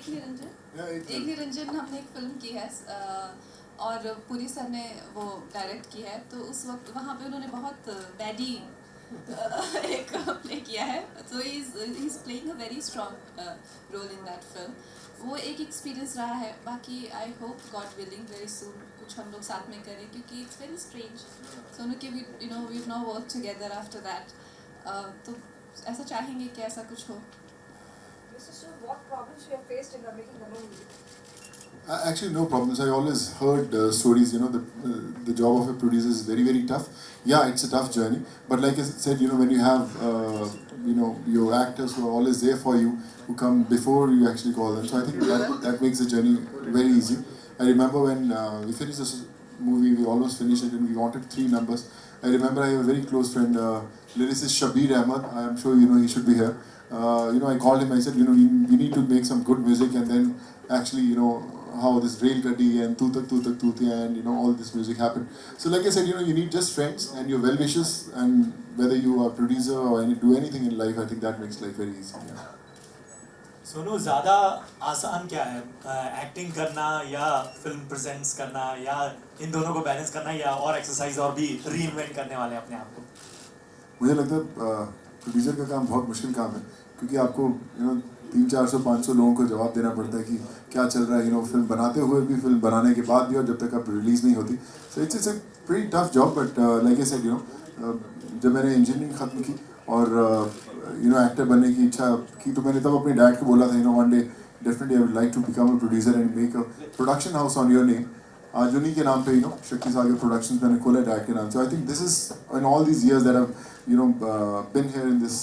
एक निरंजन हमने एक फिल्म की है और पुरी सर ने वो डायरेक्ट की है, तो उस वक्त वहाँ पे उन्होंने बहुत बैडी एक प्ले किया है, तो he is playing a very strong role in that film. वो एक एक्सपीरियंस रहा है। बाकी I hope God willing very soon कुछ हम लोग साथ में करें, क्योंकि इट्स वेरी स्ट्रेंज सोनू कि we now work together after that, तो ऐसा चाहेंगे कि ऐसा कुछ हो। What problems you have faced in making the movie? Actually, no problems. I always heard stories. The job of a producer is very, very tough. Yeah, it's a tough journey. But like I said, when you have, your actors who are always there for you, who come before you actually call them. So I think that makes the journey very easy. I remember when we finished this movie, we almost finished it, and we wanted 3 numbers. I remember I have a very close friend, lyricist Shabir Ahmed. I am sure he should be here. I called him. I said, we need to make some good music, and then actually, how this Rail Gaddi and Tutak Tutak Tutia and all this music happened. So like I said, you need just friends and your well wishes, and whether you are a producer or do anything in life, I think that makes life very easy. Yeah. Sonu, ज़्यादा आसान क्या है, acting करना या film presents करना, या इन दोनों को बैलेंस करना, या और एक्सरसाइज और भी रीइन्वेंट करने वाले अपने आप को? मुझे लगता है प्रोड्यूसर का काम बहुत मुश्किल काम है, क्योंकि आपको 300-400-500 लोगों को जवाब देना पड़ता है कि क्या चल रहा है, फिल्म बनाते हुए भी, फिल्म बनाने के बाद भी, और जब तक आप रिलीज़ नहीं होती. So it's a pretty tough job. But like I said, जब मैंने इंजीनियरिंग ख़त्म की और एक्टर बनने की इच्छा की, तो मैंने तब अपने डैड को बोला था, one day definitely I would like to become a producer and make a production house on your name. आज उन्हीं के नाम पे शक्ति सागर प्रोडक्शंस मैंने खोला डैड के नाम से. I think this is in all these years that I been here in this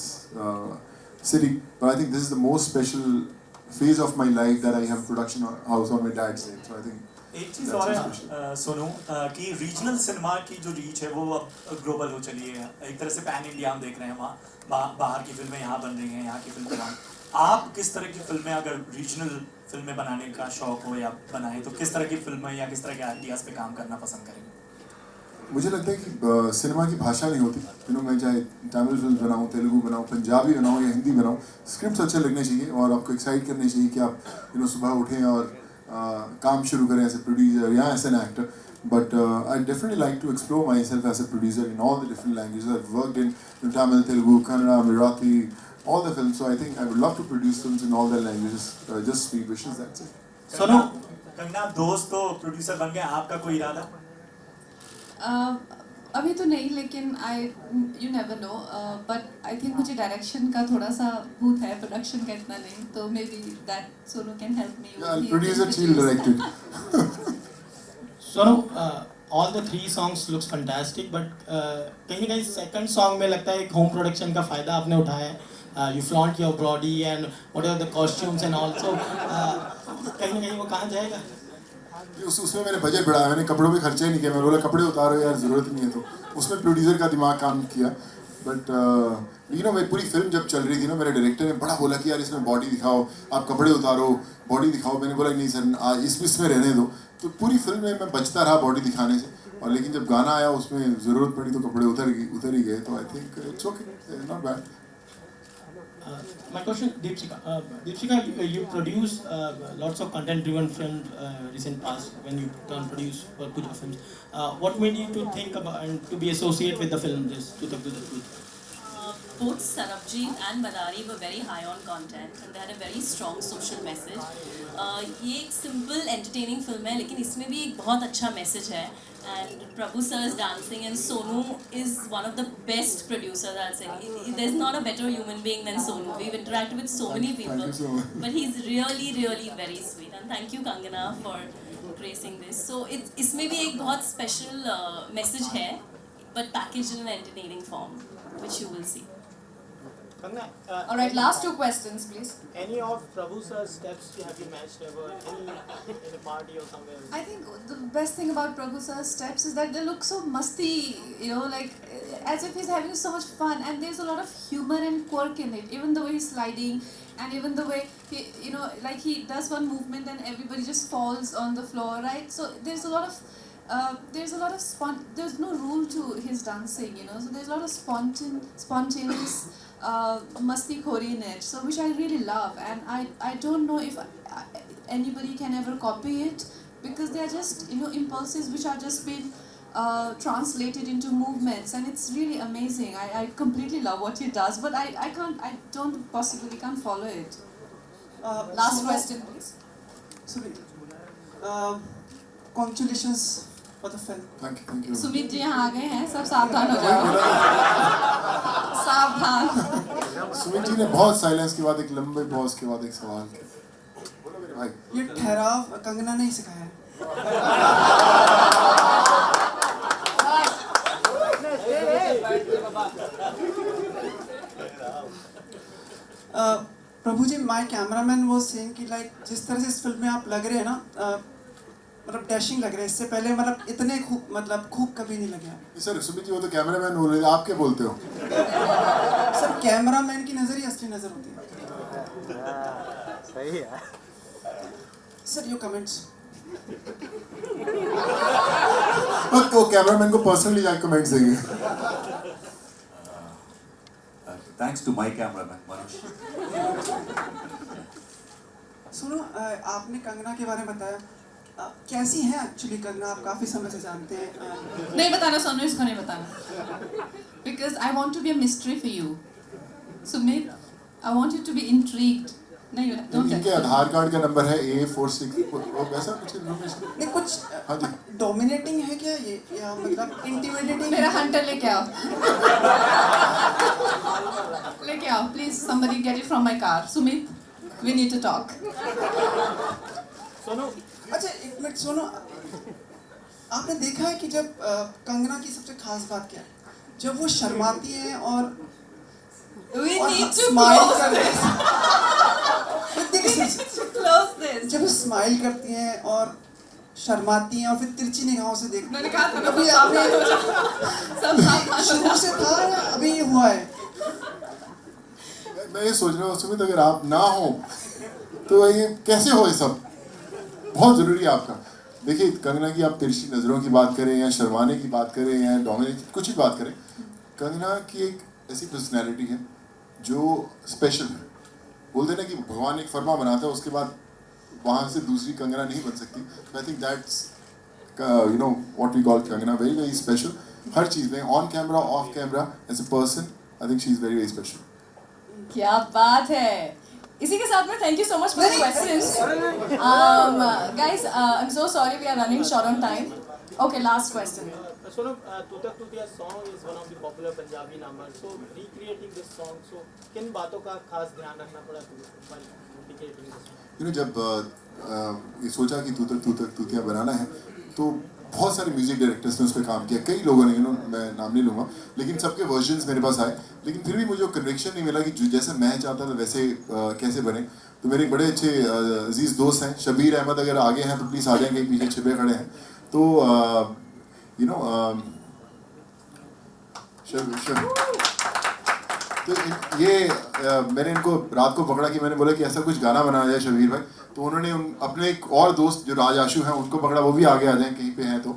city, but I think this is the most special phase of my life that I have production house on my dad's name. So I think एक चीज़ और है सोनू, कि regional cinema की जो reach है वो अब global हो चली है. एक तरह से पैन इंडिया हम देख रहे हैं, वहाँ बाहर की फिल्में यहाँ बन रही हैं, यहाँ की फिल्में वहाँ. आप किस तरह की फिल्में, अगर रीजनल फिल्में बनाने का शौक हो या बनाए, तो किस तरह की फिल्में या किस तरह के आइडियाज़ पे काम करना पसंद करेंगे? मुझे लगता है कि सिनेमा की भाषा नहीं होती. मैं चाहे तमिल फिल्म बनाऊँ, तेलुगु बनाऊँ, पंजाबी बनाऊँ या हिंदी बनाऊँ, स्क्रिप्ट अच्छे लगने चाहिए और आपको एक्साइट करने चाहिए कि आप सुबह उठें और काम शुरू करें एज ए प्रोड्यूसर या as an actor. But I definitely like to explore myself as a producer in all the different languages. I've worked in Tamil, Telugu, Kannada, Marathi, all the films. So I think I would love to produce films in all the languages. Just sweet wishes, that's it. Sonu, Kangana दोस्त तो producer बन गए, आपका कोई इरादा? अभी तो नहीं, लेकिन you never know, but I think मुझे डायरेक्शन का थोड़ा सा भूत है, प्रोडक्शन का इतना नहीं, तो may be that Sonu can help me. Yeah, producer, she'll direct it. Sonu, all the 3 songs looks fantastic, but कहीं ना कहीं second song में लगता है एक home production का फायदा आपने उठाया है. You flaunt your body and whatever the costumes and also कहीं ना कहीं वो कहाँ जाएगा? उसमें मैंने बजट बढ़ाया, मैंने कपड़ों पे खर्चा ही नहीं किया. मैं बोला कपड़े उतारो यार, ज़रूरत नहीं है. तो उसमें प्रोड्यूसर का दिमाग काम किया. बट मेरी पूरी फिल्म जब चल रही थी मेरे डायरेक्टर ने बड़ा बोला कि यार इसमें बॉडी दिखाओ, आप कपड़े उतारो, बॉडी दिखाओ. मैंने बोला नहीं सर, इसमें रहने दो. तो पूरी फिल्म में मैं बचता रहा बॉडी दिखाने से, और लेकिन जब गाना आया उसमें ज़रूरत पड़ी तो कपड़े उतर ही गए. तो I think it's okay, not bad. My question, Deepshika, you produce lots of content-driven films recent past when you turn produce for Puja films. What made you to think about and to be associated with the film this Tutak Tutak Tutak? Both Sarabjit and Madari were very high on content and they had a very strong social message. ये एक simple entertaining film है, लेकिन इसमें भी एक बहुत अच्छा message है. And Prabhu sir is dancing and Sonu is one of the best producers, I'll say. There's not a better human being than Sonu. We've interacted with so many people. Thank you so much. But he's really, really very sweet. And thank you Kangana for gracing this. So इसमें भी एक बहुत special message है, but packaged in an entertaining form, which you will see. Kangana, All right, last 2 questions, please. any of Prabhu sir's steps have you matched ever in a party or somewhere? I think the best thing about Prabhu sir's steps is that they look so musty, like as if he's having so much fun, and there's a lot of humor and quirk in it. Even the way he's sliding, and even the way he, like he does one movement and everybody just falls on the floor, right? So there's a lot of there's no rule to his dancing, So there's a lot of spontaneous masti khori in it, so which I really love, and I don't know if anybody can ever copy it, because they are just, you know, impulses which are just been translated into movements, and it's really amazing. I completely love what he does, but I don't possibly can't follow it. Last question, please. Sorry. Congratulations for the film. Thank you. Sumit ji यहाँ आ गए हैं, सब सावधान हो जाओ। सावधान। सुमित जी ने बहुत साइलेंस के बाद एक लंबे पॉज के बाद एक सवाल किया। बोलो मेरे भाई। ये ठहराव कंगना ने ही सिखाया है। प्रभु जी, माय कैमरामैन वाज सेइंग कि लाइक जिस तरह से इस फिल्म में आप लग रहे हैं ना, मतलब डैशिंग लग रहे हैं। इससे पहले मतलब इतने खूब कभी नहीं लगे आप। सर सुमित जी वो तो कैमरामैन बोल रहे हैं, आप क्या बोलते हो? सर कैमरामैन की नज़र ही असली नज़र होती है। सही है। Sir your comments. वो कैमरामैन को पर्सनली जाके कमेंट्स देंगे। Thanks to my cameraman, Manush. सुनो, आपने कंगना के बारे में बताया। कैसी है एक्चुअली कंगना? आप काफ़ी समय से जानते हैं। नहीं बताना सोनू, इसको नहीं बताना, because I want to be a mystery for you. Sumit, I want you to be intrigued. नहीं, don't इनके आधार कार्ड का नंबर है A46, वो वैसा कुछ इन्फॉर्मेशन? नहीं, कुछ डोमिनेटिंग है क्या ये, या मतलब इंटिमिडेटिंग? मेरा हंटर लेके आओ, लेके आओ please, somebody get it from my car. Sumit, we need to talk. Sonu, अच्छा एक मिनट सुनो, आपने देखा है कि जब कंगना की सबसे खास बात क्या है? जब वो शर्माती हैं और We need to smile close करती this. हैं। Close this. जब वो स्माइल करती हैं और शर्माती हैं और फिर तिरछी निगाहों से देखती मैंने कहा था ना, अभी सब सावधान हो जाओ, सब सावधान हो शुरू जाओ। से था या अभी ये हुआ है? मैं ये सोच रहा हूँ सुमित, अगर आप ना हो तो ये कैसे हो? ये सब बहुत ज़रूरी है आपका। देखिए कंगना की आप तिरछी नज़रों की बात करें या शर्माने की बात करें या डोमिनेट कुछ भी बात करें, कंगना की एक ऐसी पर्सनैलिटी है जो स्पेशल है। बोलते ना कि भगवान एक फरमा बनाता है, उसके बाद वहाँ से दूसरी कंगना नहीं बन सकती। I think that's you know what we call Kangana, very very special हर चीज़ में, on camera off camera, as a person I think she is very very special. क्या बात है। इसी के साथ में thank you so much for the questions. Guys, I am so sorry, we are running short on time. Okay, last question. Sonu, तू तक तूतिया song is one of the popular Punjabi numbers. So recreating this song, so किन बातों का खास ध्यान रखना पड़ा while recreating this song? You know जब ये सोचा कि तू तक तूतिया बनाना है, तो बहुत सारे म्यूजिक डायरेक्टर्स ने उस पर काम किया, कई लोगों ने, यू नो मैं नाम नहीं लूँगा, लेकिन सबके वर्जन्स मेरे पास आए, लेकिन फिर भी मुझे कन्विक्शन नहीं मिला कि जैसा मैं चाहता था वैसे कैसे बने। तो मेरे एक बड़े अच्छे अजीज़ दोस्त हैं, शबीर अहमद, अगर आगे हैं तो प्लीज़ आ जाएँ, कहीं पीछे छिपे खड़े हैं। तो यू नो तो ये मैंने इनको रात को पकड़ा कि मैंने बोला कि ऐसा कुछ गाना बनाया जाए शबीर भाई, तो उन्होंने अपने एक और दोस्त जो राज आशु हैं उनको पकड़ा, वो भी आगे आ जाएं कहीं पे हैं तो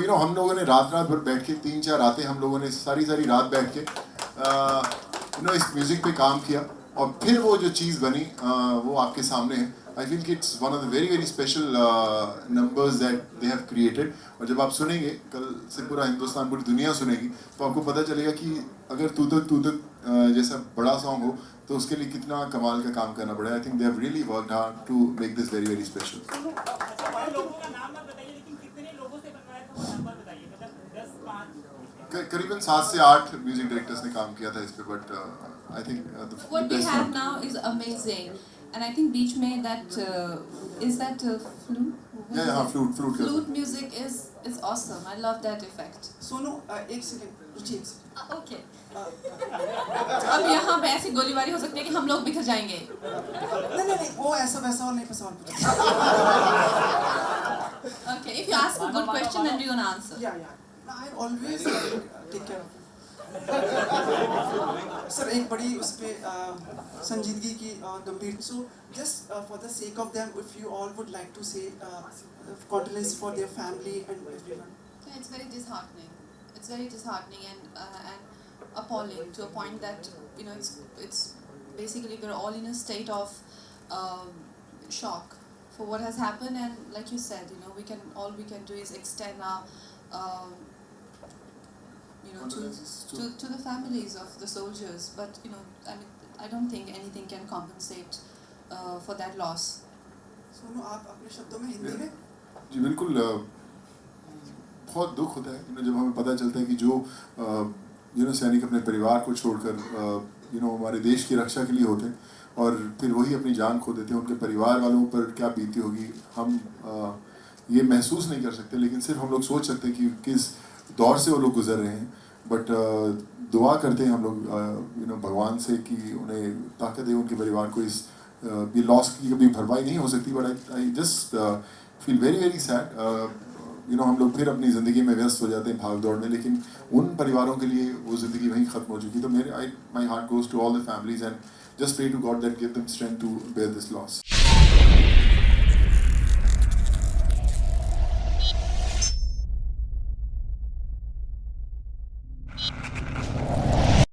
यू नो हम लोगों ने रात भर बैठ के 3-4 रातें हम लोगों ने सारी रात बैठ के यू नो इस म्यूज़िक पे काम किया, और फिर वो जो चीज़ बनी वो आपके सामने है। I think it's one of the very very special numbers that they have created, और जब आप सुनेंगे कल से पूरा हिंदुस्तान, पूरी दुनिया सुनेगी, तो आपको पता चलेगा कि अगर तू तक जैसा बड़ा सॉन्ग हो तो उसके लिए कितना कमाल का काम करना पड़ेगा। I think they have really worked hard to make this very very special. करीबन 7 से 8 म्यूजिक डायरेक्टर्स ने काम किया था इस पे, but I think What we have now is amazing, and I think बीच में that is that flute. Yeah, flute. Flute music is awesome. I love that effect. Sonu, एक सेकंड रुचिए, एक सेकंड। ओके, अब यहाँ पे ऐसी गोलीबारी हो सकती है कि हम लोग बिखर जाएंगे। नहीं, वो ऐसा वैसा और नहीं, पर सवाल पूछा। Okay, if you ask a good question, then we're gonna answer. Yeah. I always take care of you. Sir एक बड़ी उस पे संजीदगी की गंभीर, so just for the sake of them, if you all would like to say condolence for their family and everyone. Yeah, it's very disheartening. It's very disheartening and appalling to a point that, you know, it's basically we're all in a state of shock for what has happened, and like you said, you know, all we can do is extend our you know, Condolences to the families of the soldiers, but you know, I mean, I don't think anything can compensate for that loss. Sonu आप अपने शब्दों में हिंदी में जी बिल्कुल बहुत दुख होता है जब हमें पता चलता है कि जो सैनिक अपने परिवार को छोड़कर हमारे देश की रक्षा के लिए होते हैं और फिर वही अपनी जान खो देते हैं, उनके परिवार वालों पर क्या बीती होगी हम ये महसूस नहीं कर सकते, लेकिन सिर्फ हम लोग सोच सकते हैं कि किस दौर से वो लोग गुजर रहे हैं. बट दुआ करते हैं हम लोग भगवान से कि उन्हें ताकत दे, उनके परिवार को इस ये लॉस की कभी भरपाई नहीं हो सकती. But I just feel very very sad. हम लोग फिर अपनी ज़िंदगी में व्यस्त हो जाते हैं भाग दौड़ में, लेकिन उन परिवारों के लिए वो ज़िंदगी वहीं ख़त्म हो चुकी. तो my heart goes to all the families and just pray to God that give them strength to bear this loss.